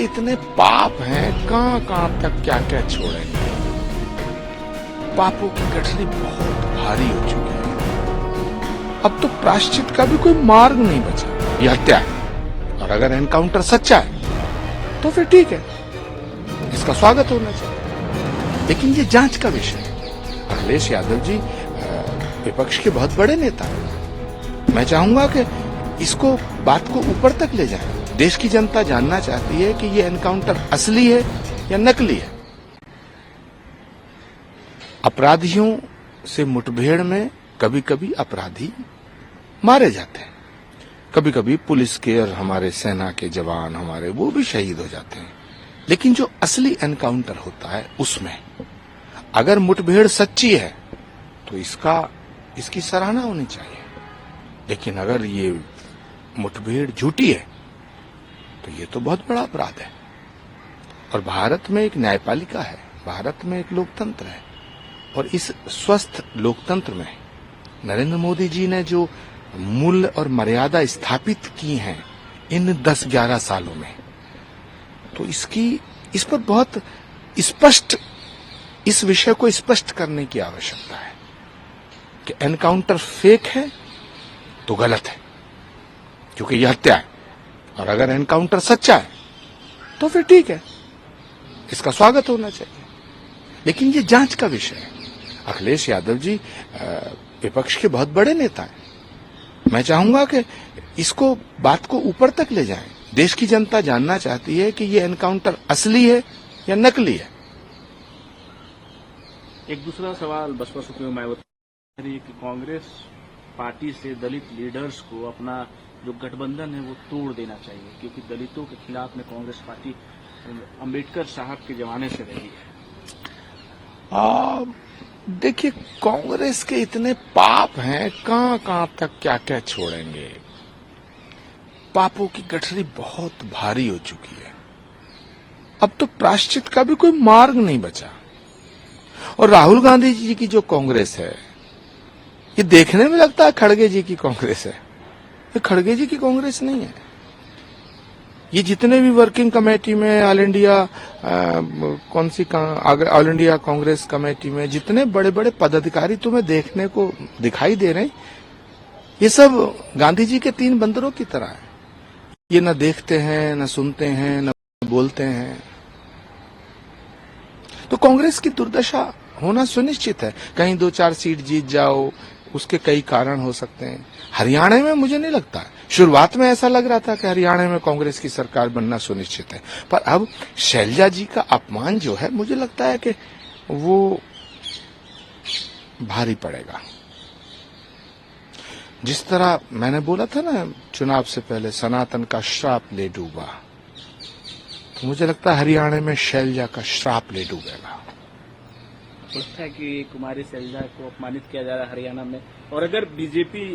इतने पाप हैं, कहां कहां तक क्या क्या छोड़ेंगे। पापों की गठरी बहुत भारी हो चुकी है। अब तो प्रायश्चित का भी कोई मार्ग नहीं बचा। यह हत्या है, और अगर एनकाउंटर सच्चा है तो फिर ठीक है, इसका स्वागत होना चाहिए। लेकिन ये जांच का विषय है। अखिलेश यादव जी विपक्ष के बहुत बड़े नेता हैं। मैं चाहूंगा कि इसको बात को ऊपर तक ले जाएं। देश की जनता जानना चाहती है कि ये एनकाउंटर असली है या नकली है। अपराधियों से मुठभेड़ में कभी कभी अपराधी मारे जाते हैं, कभी कभी पुलिस के और हमारे सेना के जवान हमारे वो भी शहीद हो जाते हैं। लेकिन जो असली एनकाउंटर होता है उसमें अगर मुठभेड़ सच्ची है तो इसकी सराहना होनी चाहिए। लेकिन अगर ये मुठभेड़ झूठी है तो ये तो बहुत बड़ा अपराध है। और भारत में एक न्यायपालिका है, भारत में एक लोकतंत्र है, और इस स्वस्थ लोकतंत्र में नरेंद्र मोदी जी ने जो मूल्य और मर्यादा स्थापित की हैं इन 10-11 सालों में, तो इस पर बहुत स्पष्ट, इस विषय को स्पष्ट करने की आवश्यकता है कि एनकाउंटर फेक है तो गलत है, क्योंकि यह हत्या है। और अगर एनकाउंटर सच्चा है तो फिर ठीक है, इसका स्वागत होना चाहिए। लेकिन ये जांच का विषय है। अखिलेश यादव जी विपक्ष के बहुत बड़े नेता हैं। मैं चाहूंगा कि इसको बात को ऊपर तक ले जाएं। देश की जनता जानना चाहती है कि ये एनकाउंटर असली है या नकली है। एक दूसरा सवाल बसपा सुप्रीमो मायावती कि कांग्रेस पार्टी से दलित लीडर्स को अपना जो गठबंधन है वो तोड़ देना चाहिए, क्योंकि दलितों के खिलाफ में कांग्रेस पार्टी अंबेडकर साहब के जमाने से रही है। देखिए, कांग्रेस के इतने पाप हैं, कहां कहां तक क्या क्या छोड़ेंगे। पापों की गठरी बहुत भारी हो चुकी है। अब तो प्रायश्चित का भी कोई मार्ग नहीं बचा। और राहुल गांधी जी की जो कांग्रेस है, ये देखने में लगता है खड़गे जी की कांग्रेस है। ये खड़गे जी की कांग्रेस नहीं है। ये जितने भी वर्किंग कमेटी में all India all India Congress committee में जितने बड़े बड़े पदाधिकारी तुम्हें देखने को दिखाई दे रहे हैं, ये सब गांधी जी के 3 बंदरों की तरह है। ये न देखते हैं, न सुनते हैं, न बोलते हैं। तो कांग्रेस की दुर्दशा होना सुनिश्चित है। कहीं 2-4 सीट जीत जाओ, उसके कई कारण हो सकते हैं। हरियाणा में मुझे नहीं लगता, शुरुआत में ऐसा लग रहा था कि हरियाणा में कांग्रेस की सरकार बनना सुनिश्चित है, पर अब शैलजा जी का अपमान जो है, मुझे लगता है कि वो भारी पड़ेगा। जिस तरह मैंने बोला था ना चुनाव से पहले, सनातन का श्राप ले डूबा, तो मुझे लगता है हरियाणा में शैलजा का श्राप ले डूबेगा। लगता है कि कुमारी शैलजा को अपमानित किया जा रहा है हरियाणा में, और अगर बीजेपी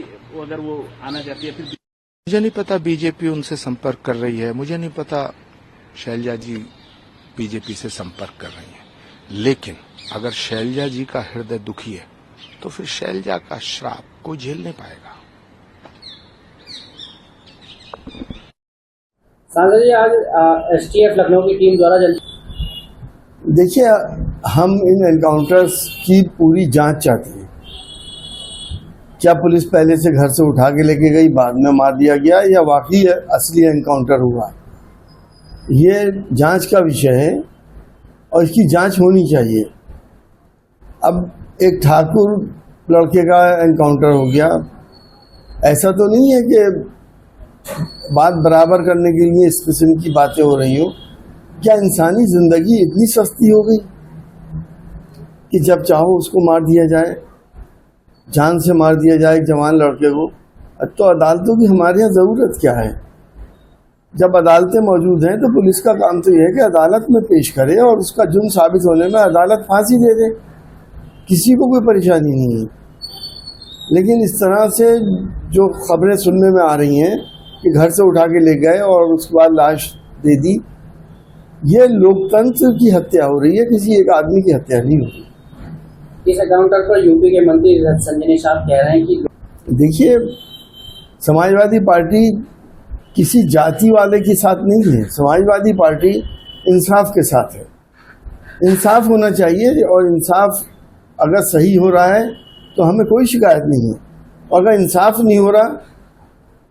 अगर वो आना चाहती है, फिर मुझे नहीं पता बीजेपी उनसे संपर्क कर रही है, मुझे नहीं पता शैलजा जी बीजेपी से संपर्क कर रही है। लेकिन अगर शैलजा जी का हृदय दुखी है तो फिर शैलजा का श्राप कोई झेल नहीं पाएगा। सांसद जी, आज एसटीएफ लखनऊ की टीम द्वारा देखिए, हम इन एनकाउंटर्स की पूरी जांच चाहते हैं। क्या पुलिस पहले से घर से उठा के लेके गई, बाद में मार दिया गया, या वाकई असली एनकाउंटर हुआ, ये जांच का विषय है और इसकी जांच होनी चाहिए। अब एक ठाकुर लड़के का एनकाउंटर हो गया, ऐसा तो नहीं है कि बात बराबर करने के लिए इस किस्म की बातें हो रही हो। क्या इंसानी जिंदगी इतनी सस्ती हो गई कि जब चाहो उसको मार दिया जाए, जान से मार दिया जाए एक जवान लड़के को? तो अदालतों की हमारे यहाँ ज़रूरत क्या है? जब अदालतें मौजूद हैं तो पुलिस का काम तो यह है कि अदालत में पेश करे और उसका जुर्म साबित होने में अदालत फांसी दे दे, किसी को कोई परेशानी नहीं है। लेकिन इस तरह से जो खबरें सुनने में आ रही हैं कि घर से उठा के ले गए और उसके बाद लाश दे दी, ये लोकतंत्र की हत्या हो रही है, किसी एक आदमी की हत्या नहीं हो रही। इस एनकाउंटर पर यूपी के मंत्री संजय निषाद कह रहे हैं कि देखिए, समाजवादी पार्टी किसी जाति वाले के साथ नहीं है। समाजवादी पार्टी इंसाफ के साथ है। इंसाफ होना चाहिए और इंसाफ अगर सही हो रहा है तो हमें कोई शिकायत नहीं है। अगर इंसाफ नहीं हो रहा,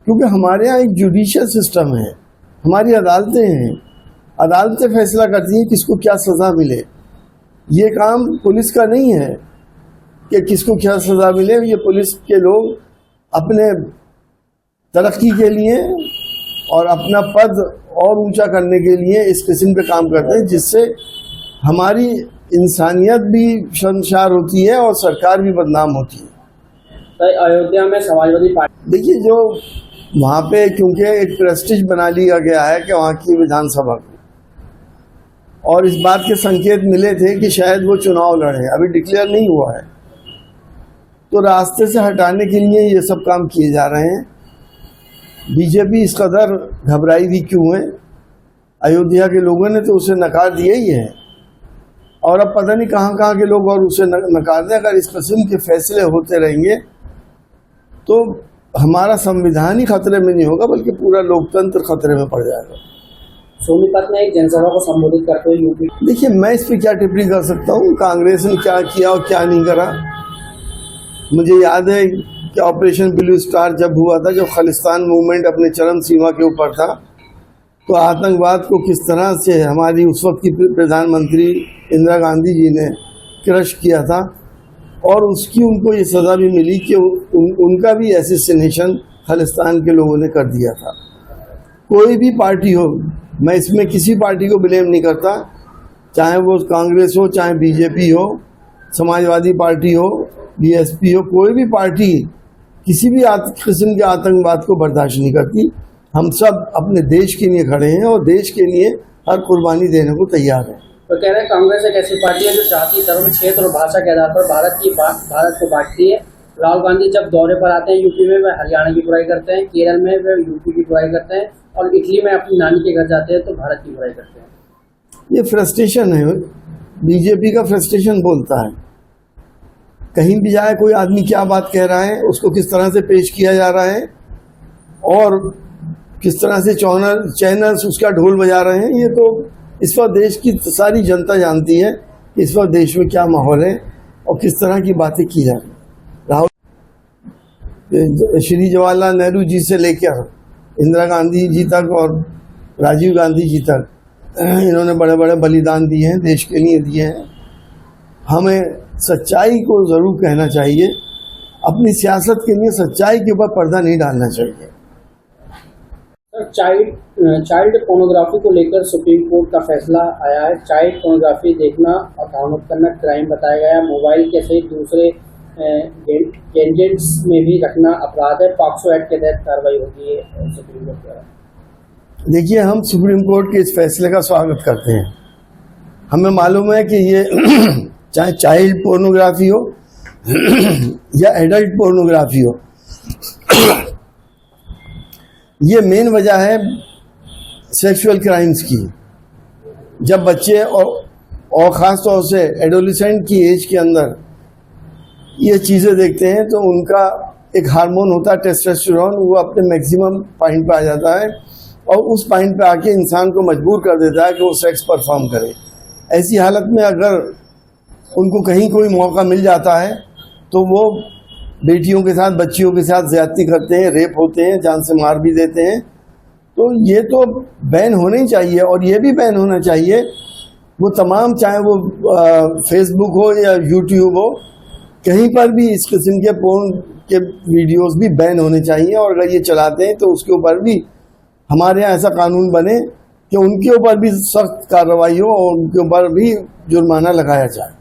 क्योंकि हमारे यहाँ एक जुडिशियल सिस्टम है, हमारी अदालतें हैं, अदालतें फैसला करती हैं किसको क्या सजा मिले। ये काम पुलिस का नहीं है कि किसको क्या सजा मिले। ये पुलिस के लोग अपने तरक्की के लिए और अपना पद और ऊंचा करने के लिए इस किस्म के काम करते हैं, जिससे हमारी इंसानियत भी शर्मसार होती है और सरकार भी बदनाम होती है। तो अयोध्या में समाजवादी पार्टी, देखिए, जो वहाँ पे क्योंकि एक प्रेस्टिज बना लिया गया है कि वहाँ की विधानसभा को, और इस बात के संकेत मिले थे कि शायद वो चुनाव लड़े, अभी डिक्लेयर नहीं हुआ है, तो रास्ते से हटाने के लिए ये सब काम किए जा रहे हैं। बीजेपी इस कदर घबराई हुई क्यों है? अयोध्या के लोगों ने तो उसे नकार दिया ही है, और अब पता नहीं कहाँ कहाँ के लोग और उसे नकार दें। अगर इस किस्म के फैसले होते रहेंगे तो हमारा संविधान ही खतरे में नहीं होगा, बल्कि पूरा लोकतंत्र खतरे में पड़ जाएगा। सोनीपत में एक जनसभा को संबोधित करते हुए यूपी, देखिए, मैं इस पर क्या टिप्पणी कर सकता हूँ? कांग्रेस ने क्या किया और क्या नहीं करा। मुझे याद है कि ऑपरेशन ब्लू स्टार जब हुआ था, जब खालिस्तान मूवमेंट अपने चरम सीमा के ऊपर था, तो आतंकवाद को किस तरह से हमारी उस वक्त की प्रधानमंत्री इंदिरा गांधी जी ने क्रश किया था, और उसकी उनको ये सज़ा भी मिली कि उनका भी एसेसिनेशन खालिस्तान के लोगों ने कर दिया था। कोई भी पार्टी हो, मैं इसमें किसी पार्टी को ब्लेम नहीं करता, चाहे वो कांग्रेस हो, चाहे बीजेपी हो, समाजवादी पार्टी हो, बीएसपी हो, कोई भी पार्टी किसी भी किस्म के आतंकवाद को बर्दाश्त नहीं करती। हम सब अपने देश के लिए खड़े हैं और देश के लिए हर कुर्बानी देने को तैयार हैं। तो कह रहे हैं कांग्रेस एक ऐसी पार्टी है जो जाति, धर्म, क्षेत्र और भाषा के आधार पर भारत को बांटती है। राहुल गांधी जब दौरे पर आते हैं यूपी में, वे हरियाणा की बुराई करते हैं, केरल में वे यूपी की बुराई करते हैं, और इटली में अपनी नानी के घर जाते हैं तो भारत की बुराई करते हैं। ये फ्रस्ट्रेशन है, बीजेपी का फ्रस्ट्रेशन बोलता है। कहीं भी जाए कोई आदमी क्या बात कह रहा है, उसको किस तरह से पेश किया जा रहा है, और किस तरह से चैनल्स उसका ढोल बजा रहे हैं, ये तो इस वक्त देश की सारी जनता जानती है कि इस वक्त देश में क्या माहौल है और किस तरह की बातें की जा रही हैं। राहुल श्री जवाहरलाल नेहरू जी से लेकर इंदिरा गांधी जी तक और राजीव गांधी जी तक इन्होंने बड़े बड़े बलिदान दिए हैं, देश के लिए दिए हैं। हमें सच्चाई को ज़रूर कहना चाहिए, अपनी सियासत के लिए सच्चाई के ऊपर पर्दा नहीं डालना चाहिए। चाइल्ड पोर्नोग्राफी को लेकर सुप्रीम कोर्ट का फैसला आया है। चाइल्ड पोर्नोग्राफी देखना और डाउनलोड करना क्राइम बताया गया है। मोबाइल के सहित दूसरे गैजेट्स में भी रखना अपराध है। पॉक्सो एक्ट के तहत कार्रवाई होगी सुप्रीम कोर्ट द्वारा। देखिए, हम सुप्रीम कोर्ट के इस फैसले का स्वागत करते हैं। हमें मालूम है कि ये चाहे चाइल्ड पोर्नोग्राफी हो या एडल्ट पोर्नोग्राफी हो, ये मेन वजह है सेक्सुअल क्राइम्स की। जब बच्चे और ख़ास तौर से एडोलिसेंट की एज के अंदर ये चीज़ें देखते हैं तो उनका एक हार्मोन होता है टेस्टोस्टेरोन, वो अपने मैक्सिमम पॉइंट पे आ जाता है और उस पॉइंट पे आके इंसान को मजबूर कर देता है कि वो सेक्स परफॉर्म करे। ऐसी हालत में अगर उनको कहीं कोई मौका मिल जाता है तो वो बेटियों के साथ, बच्चियों के साथ ज्यादती करते हैं, रेप होते हैं, जान से मार भी देते हैं। तो ये तो बैन होना ही चाहिए, और ये भी बैन होना चाहिए वो तमाम, चाहे वो फेसबुक हो या यूट्यूब हो, कहीं पर भी इस किस्म के पोर्न के वीडियोस भी बैन होने चाहिए। और अगर ये चलाते हैं तो उसके ऊपर भी हमारे यहाँ ऐसा कानून बने कि उनके ऊपर भी सख्त कार्रवाई हो और उनके ऊपर भी जुर्माना लगाया जाए।